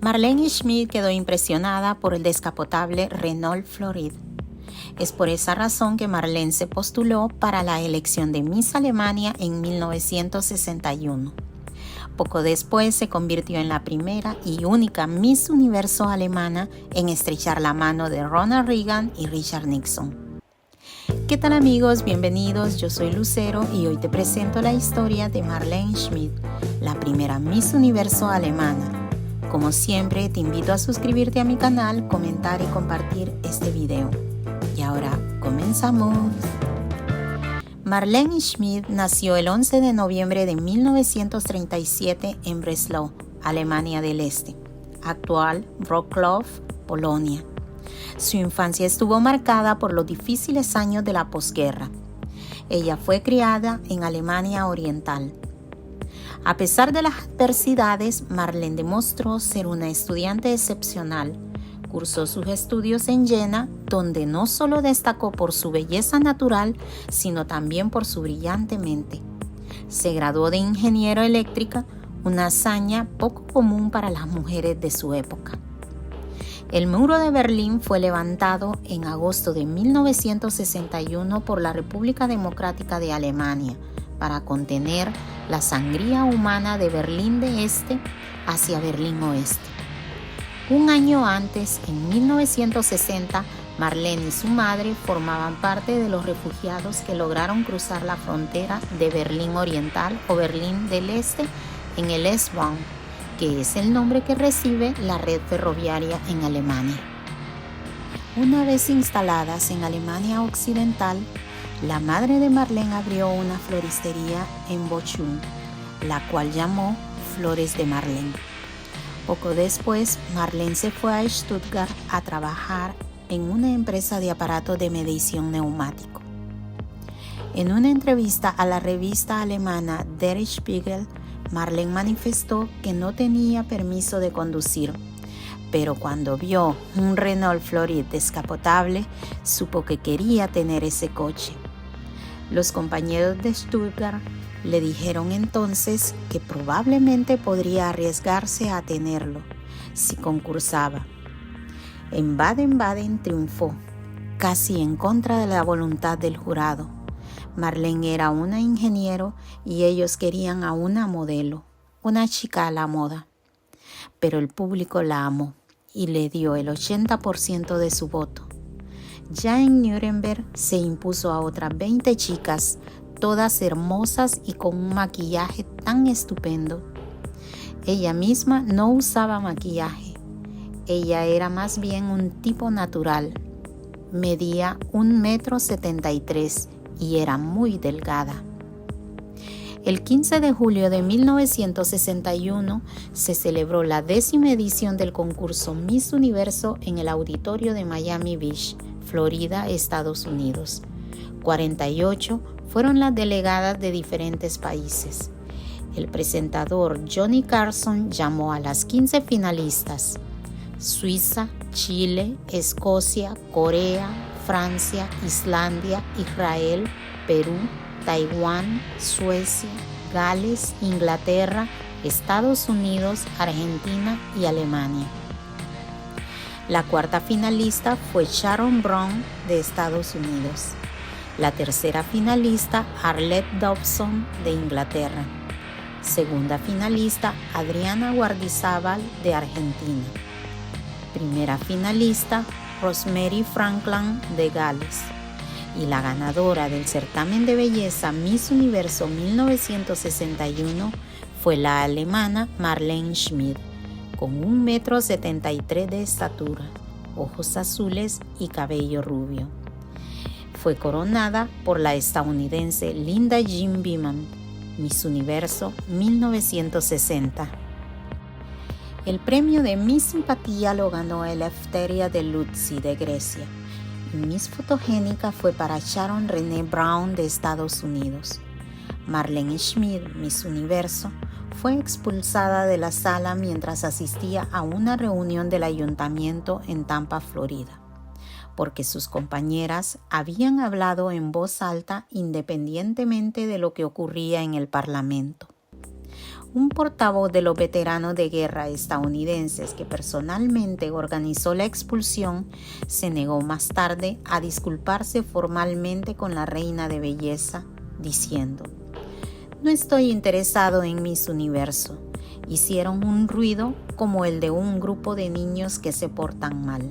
Marlene Schmidt quedó impresionada por el descapotable Renault Florid. Es por esa razón que Marlene se postuló para la elección de Miss Alemania en 1961. Poco después se convirtió en la primera y única Miss Universo alemana en estrechar la mano de Ronald Reagan y Richard Nixon. ¿Qué tal amigos? Bienvenidos, yo soy Lucero y hoy te presento la historia de Marlene Schmidt, la primera Miss Universo alemana. Como siempre, te invito a suscribirte a mi canal, comentar y compartir este video. Y ahora, comenzamos. Marlene Schmidt nació el 11 de noviembre de 1937 en Breslau, Alemania del Este, actual Wrocław, Polonia. Su infancia estuvo marcada por los difíciles años de la posguerra. Ella fue criada en Alemania Oriental. A pesar de las adversidades, Marlene demostró ser una estudiante excepcional. Cursó sus estudios en Jena, donde no solo destacó por su belleza natural, sino también por su brillante mente. Se graduó de ingeniero eléctrica, una hazaña poco común para las mujeres de su época. El muro de Berlín fue levantado en agosto de 1961 por la República Democrática de Alemania para contener la sangría humana de Berlín de Este hacia Berlín Oeste. Un año antes, en 1960, Marlene y su madre formaban parte de los refugiados que lograron cruzar la frontera de Berlín Oriental o Berlín del Este en el S-Bahn, que es el nombre que recibe la red ferroviaria en Alemania. Una vez instaladas en Alemania Occidental, la madre de Marlene abrió una floristería en Bochum, la cual llamó Flores de Marlene. Poco después, Marlene se fue a Stuttgart a trabajar en una empresa de aparatos de medición neumático. En una entrevista a la revista alemana Der Spiegel, Marlene manifestó que no tenía permiso de conducir, pero cuando vio un Renault Florid descapotable, supo que quería tener ese coche. Los compañeros de Stuttgart le dijeron entonces que probablemente podría arriesgarse a tenerlo si concursaba. En Baden-Baden triunfó, casi en contra de la voluntad del jurado. Marlene era una ingeniero y ellos querían a una modelo, una chica a la moda. Pero el público la amó y le dio el 80% de su voto. Ya en Nuremberg se impuso a otras 20 chicas, todas hermosas y con un maquillaje tan estupendo. Ella misma no usaba maquillaje. Ella era más bien un tipo natural. Medía 1,73 m y era muy delgada. El 15 de julio de 1961 se celebró la 10ª edición del concurso Miss Universo en el auditorio de Miami Beach, Florida, Estados Unidos. 48 fueron las delegadas de diferentes países. El presentador Johnny Carson llamó a las 15 finalistas: Suiza, Chile, Escocia, Corea, Francia, Islandia, Israel, Perú, Taiwán, Suecia, Gales, Inglaterra, Estados Unidos, Argentina y Alemania. La cuarta finalista fue Sharon Brown de Estados Unidos. La tercera finalista, Arlette Dobson de Inglaterra. Segunda finalista, Adriana Guardizábal de Argentina. Primera finalista, Rosemary Franklin de Gales. Y la ganadora del certamen de belleza Miss Universo 1961 fue la alemana Marlene Schmidt, con 1,73 m de estatura, ojos azules y cabello rubio. Fue coronada por la estadounidense Linda Jean Beeman, Miss Universo 1960. El premio de Miss Simpatía lo ganó Eleftheria de Luzzi de Grecia. Miss Fotogénica fue para Sharon Renee Brown de Estados Unidos. Marlene Schmidt, Miss Universo, fue expulsada de la sala mientras asistía a una reunión del ayuntamiento en Tampa, Florida, porque sus compañeras habían hablado en voz alta independientemente de lo que ocurría en el Parlamento. Un portavoz de los veteranos de guerra estadounidenses que personalmente organizó la expulsión se negó más tarde a disculparse formalmente con la reina de belleza, diciendo: "No estoy interesado en Miss Universo. Hicieron un ruido como el de un grupo de niños que se portan mal".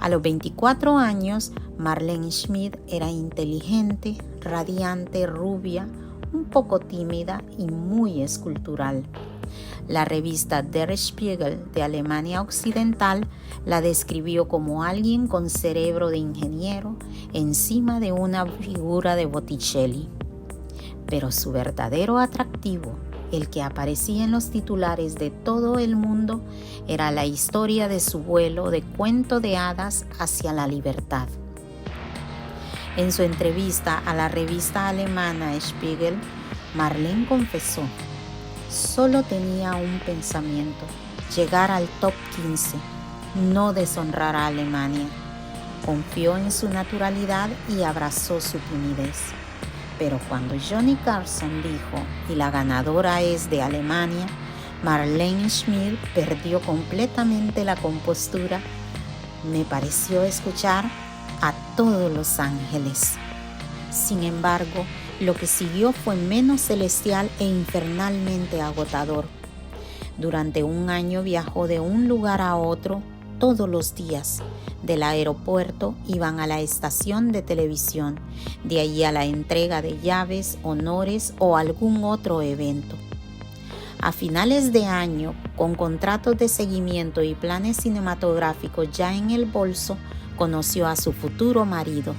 A los 24 años, Marlene Schmidt era inteligente, radiante, rubia, un poco tímida y muy escultural. La revista Der Spiegel de Alemania Occidental la describió como alguien con cerebro de ingeniero encima de una figura de Botticelli. Pero su verdadero atractivo, el que aparecía en los titulares de todo el mundo, era la historia de su vuelo de cuento de hadas hacia la libertad. En su entrevista a la revista alemana Spiegel, Marlene confesó: "Solo tenía un pensamiento: llegar al top 15, no deshonrar a Alemania". Confió en su naturalidad y abrazó su timidez. Pero cuando Johnny Carson dijo: "y la ganadora es de Alemania", Marlene Schmidt perdió completamente la compostura. Me pareció escuchar a todos los ángeles. Sin embargo, lo que siguió fue menos celestial e infernalmente agotador. Durante un año viajó de un lugar a otro todos los días. Del aeropuerto iban a la estación de televisión, de allí a la entrega de llaves, honores o algún otro evento. A finales de año, con contratos de seguimiento y planes cinematográficos ya en el bolso, conoció a su futuro marido,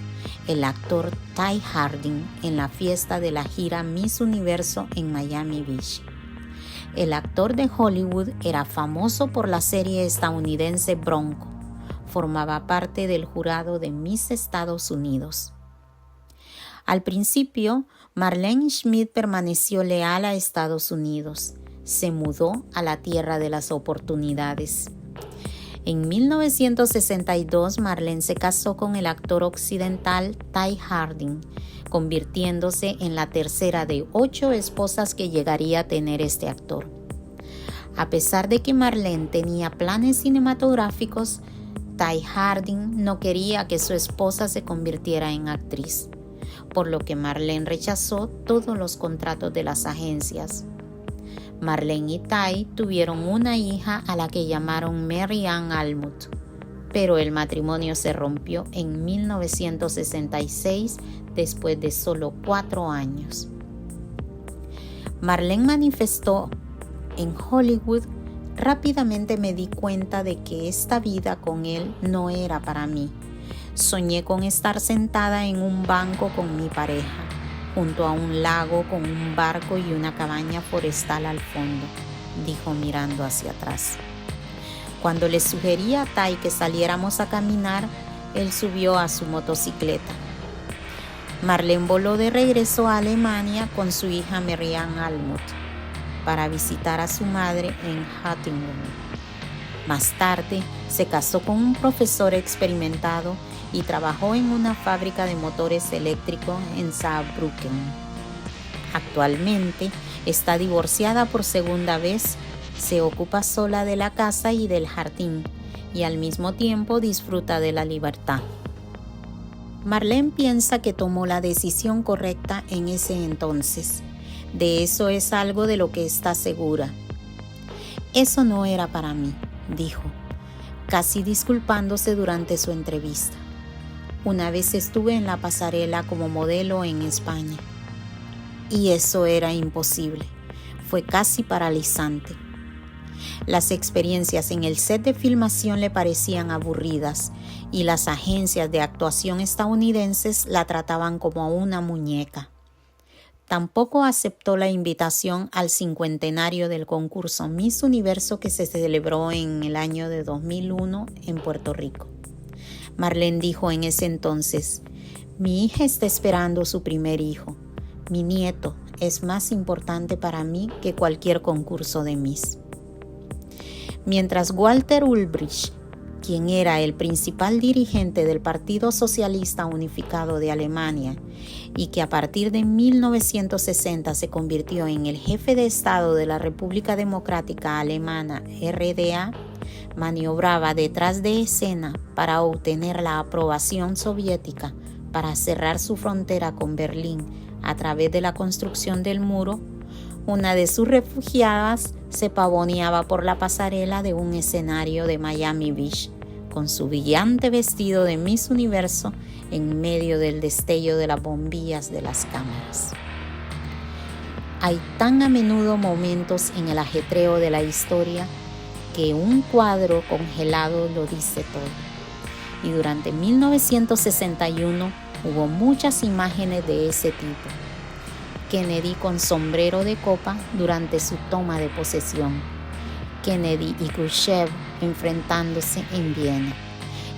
el actor Ty Harding, en la fiesta de la gira Miss Universo en Miami Beach. El actor de Hollywood era famoso por la serie estadounidense Bronco. Formaba parte del jurado de Miss Estados Unidos. Al principio, Marlene Schmidt permaneció leal a Estados Unidos. Se mudó a la tierra de las oportunidades. En 1962, Marlene se casó con el actor occidental Ty Harding, convirtiéndose en la tercera de 8 esposas que llegaría a tener este actor. A pesar de que Marlene tenía planes cinematográficos, Ty Harding no quería que su esposa se convirtiera en actriz, por lo que Marlene rechazó todos los contratos de las agencias. Marlene y Ty tuvieron una hija a la que llamaron Mary Ann Almut, pero el matrimonio se rompió en 1966 después de solo 4 años. Marlene manifestó: "En Hollywood, rápidamente me di cuenta de que esta vida con él no era para mí. Soñé con estar sentada en un banco con mi pareja, junto a un lago con un barco y una cabaña forestal al fondo", dijo mirando hacia atrás. Cuando le sugerí a Ty que saliéramos a caminar, él subió a su motocicleta. Marlene voló de regreso a Alemania con su hija Mary Ann Almut para visitar a su madre en Hattingen. Más tarde, se casó con un profesor experimentado y trabajó en una fábrica de motores eléctricos en Saarbrücken. Actualmente está divorciada por segunda vez, se ocupa sola de la casa y del jardín y al mismo tiempo disfruta de la libertad. Marlene piensa que tomó la decisión correcta en ese entonces. De eso es algo de lo que está segura. "Eso no era para mí", dijo, casi disculpándose durante su entrevista. "Una vez estuve en la pasarela como modelo en España y eso era imposible. Fue casi paralizante". Las experiencias en el set de filmación le parecían aburridas y las agencias de actuación estadounidenses la trataban como a una muñeca. Tampoco aceptó la invitación al 50º del concurso Miss Universo que se celebró en el año de 2001 en Puerto Rico. Marlene dijo en ese entonces: "Mi hija está esperando su primer hijo. Mi nieto es más importante para mí que cualquier concurso de Miss". Mientras Walter Ulbricht quien era el principal dirigente del Partido Socialista Unificado de Alemania y que a partir de 1960 se convirtió en el jefe de Estado de la República Democrática Alemana, RDA, maniobraba detrás de escena para obtener la aprobación soviética para cerrar su frontera con Berlín a través de la construcción del muro. Una de sus refugiadas se pavoneaba por la pasarela de un escenario de Miami Beach con su brillante vestido de Miss Universo en medio del destello de las bombillas de las cámaras. Hay tan a menudo momentos en el ajetreo de la historia que un cuadro congelado lo dice todo. Y durante 1961 hubo muchas imágenes de ese tipo. Kennedy con sombrero de copa durante su toma de posesión, Kennedy y Khrushchev enfrentándose en Viena,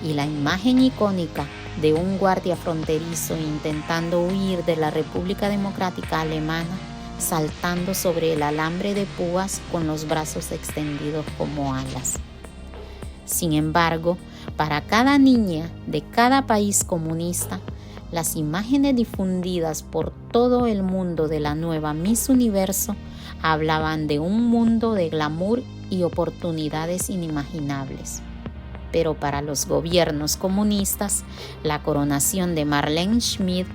y la imagen icónica de un guardia fronterizo intentando huir de la República Democrática Alemana, saltando sobre el alambre de púas con los brazos extendidos como alas. Sin embargo, para cada niña de cada país comunista, las imágenes difundidas por todo el mundo de la nueva Miss Universo hablaban de un mundo de glamour y oportunidades inimaginables. Pero para los gobiernos comunistas, la coronación de Marlene Schmidt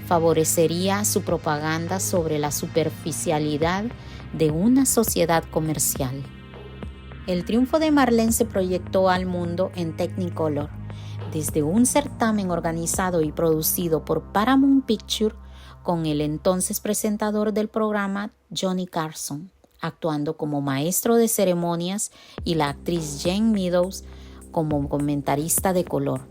favorecería su propaganda sobre la superficialidad de una sociedad comercial. El triunfo de Marlene se proyectó al mundo en Technicolor, desde un certamen organizado y producido por Paramount Pictures con el entonces presentador del programa Johnny Carson, actuando como maestro de ceremonias, y la actriz Jane Meadows como comentarista de color.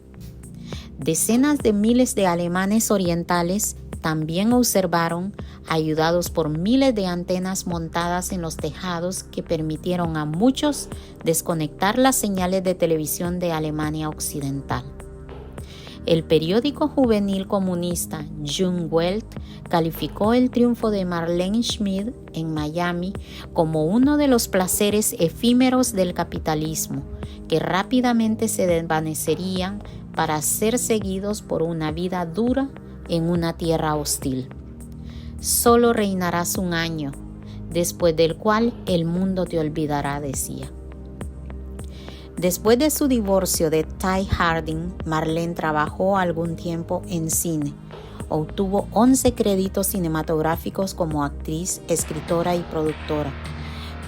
Decenas de miles de alemanes orientales también observaron, ayudados por miles de antenas montadas en los tejados que permitieron a muchos desconectar las señales de televisión de Alemania Occidental. El periódico juvenil comunista Junge Welt calificó el triunfo de Marlene Schmidt en Miami como uno de los placeres efímeros del capitalismo, que rápidamente se desvanecerían para ser seguidos por una vida dura en una tierra hostil. Solo reinarás un año, después del cual el mundo te olvidará, decía. Después de su divorcio de Ty Harding, Marlene trabajó algún tiempo en cine. Obtuvo 11 créditos cinematográficos como actriz, escritora y productora,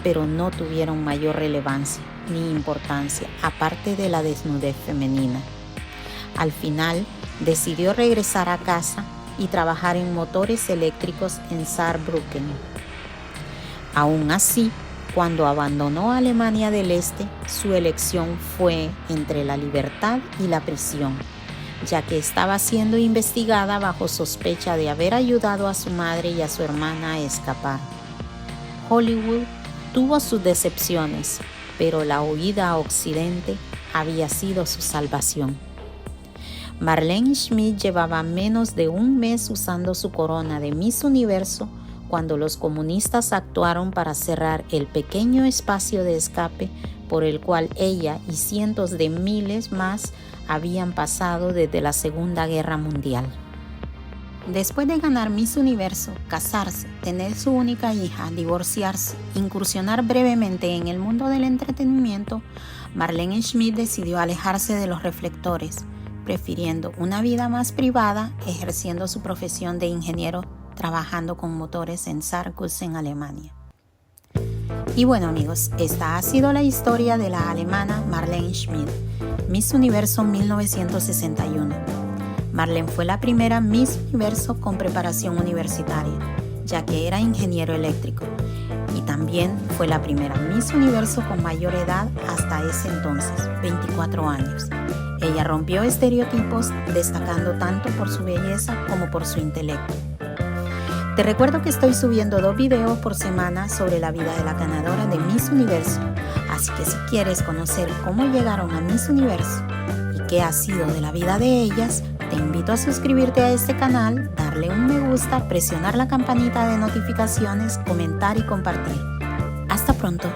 pero no tuvieron mayor relevancia ni importancia, aparte de la desnudez femenina. Al final, decidió regresar a casa y trabajar en motores eléctricos en Saarbrücken. Aún así, cuando abandonó Alemania del Este, su elección fue entre la libertad y la prisión, ya que estaba siendo investigada bajo sospecha de haber ayudado a su madre y a su hermana a escapar. Hollywood tuvo sus decepciones, pero la huida a Occidente había sido su salvación. Marlene Schmidt llevaba menos de un mes usando su corona de Miss Universo cuando los comunistas actuaron para cerrar el pequeño espacio de escape por el cual ella y cientos de miles más habían pasado desde la Segunda Guerra Mundial. Después de ganar Miss Universo, casarse, tener su única hija, divorciarse, incursionar brevemente en el mundo del entretenimiento, Marlene Schmidt decidió alejarse de los reflectores, prefiriendo una vida más privada, ejerciendo su profesión de ingeniero, trabajando con motores en Saarbrücken, Alemania. Y bueno amigos, esta ha sido la historia de la alemana Marlene Schmidt, Miss Universo 1961. Marlene fue la primera Miss Universo con preparación universitaria, ya que era ingeniero eléctrico, y también fue la primera Miss Universo con mayor edad hasta ese entonces, 24 años. Ella rompió estereotipos, destacando tanto por su belleza como por su intelecto. Te recuerdo que estoy subiendo 2 videos por semana sobre la vida de la ganadora de Miss Universo, así que si quieres conocer cómo llegaron a Miss Universo y qué ha sido de la vida de ellas, te invito a suscribirte a este canal, darle un me gusta, presionar la campanita de notificaciones, comentar y compartir. Hasta pronto.